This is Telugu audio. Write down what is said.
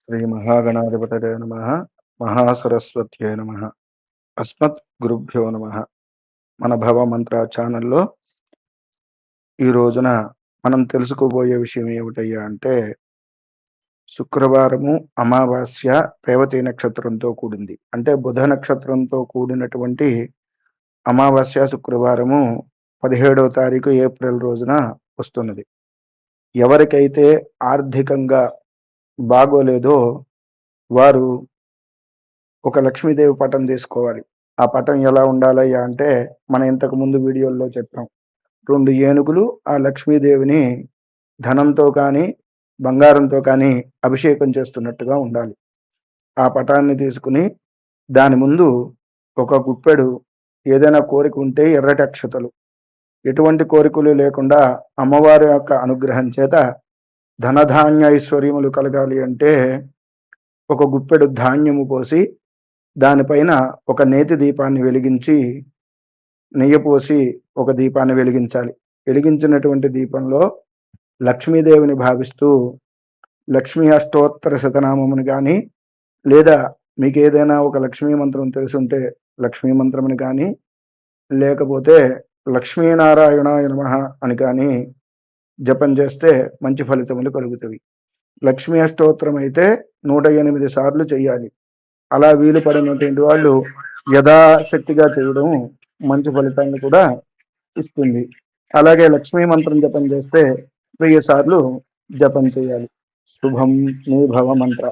శ్రీ మహాగణాధిపతయే నమః. మహాసరస్వత్యై నమః. అస్మత్ గురుభ్యో నమః. మన భవ మంత్ర ఛానల్లో ఈ రోజున మనం తెలుసుకోబోయే విషయం ఏమిటయ్యా అంటే, శుక్రవారము అమావాస్య రేవతి నక్షత్రంతో కూడింది. అంటే బుధ నక్షత్రంతో కూడినటువంటి అమావాస్య శుక్రవారము 17వ తారీఖు ఏప్రిల్ రోజున వస్తున్నది. ఎవరికైతే ఆర్థికంగా బాగోలేదో వారు ఒక లక్ష్మీదేవి పటం తీసుకోవాలి. ఆ పటం ఎలా ఉండాలయ్యా అంటే, మనం ఇంతకు ముందు వీడియోల్లో చెప్పాం. 2 ఏనుగులు ఆ లక్ష్మీదేవిని ధనంతో కానీ బంగారంతో కానీ అభిషేకం చేస్తున్నట్టుగా ఉండాలి. ఆ పటాన్ని తీసుకుని దాని ముందు ఒక గుప్పెడు ఏదైనా కోరిక ఉంటే ఎర్రటి అక్షతలు, ఎటువంటి కోరికలు లేకుండా అమ్మవారి యొక్క అనుగ్రహం చేత ధనధాన్య ఐశ్వర్యములు కలగాలి అంటే ఒక గుప్పెడు ధాన్యము పోసి దానిపైన ఒక నేతి దీపాన్ని వెలిగించి నెయ్యి పోసి ఒక దీపాన్ని వెలిగించాలి. వెలిగించినటువంటి దీపంలో లక్ష్మీదేవిని భావిస్తూ లక్ష్మీ అష్టోత్తర శతనామముని కానీ, లేదా మీకు ఏదైనా ఒక లక్ష్మీ మంత్రం తెలుసుంటే లక్ష్మీ మంత్రముని కానీ, లేకపోతే లక్ష్మీనారాయణాయ నమః అని కానీ జపం చేస్తే మంచి ఫలితములు కలుగుతాయి. లక్ష్మీ అష్టోత్తరం అయితే 108 సార్లు చేయాలి. అలా వీలు పడినటువంటి వాళ్ళు యథాశక్తిగా చేయడం మంచి ఫలితాన్ని కూడా ఇస్తుంది. అలాగే లక్ష్మీ మంత్రం జపం చేస్తే 1000 సార్లు జపం చేయాలి. శుభం నీ భవ మంత్ర.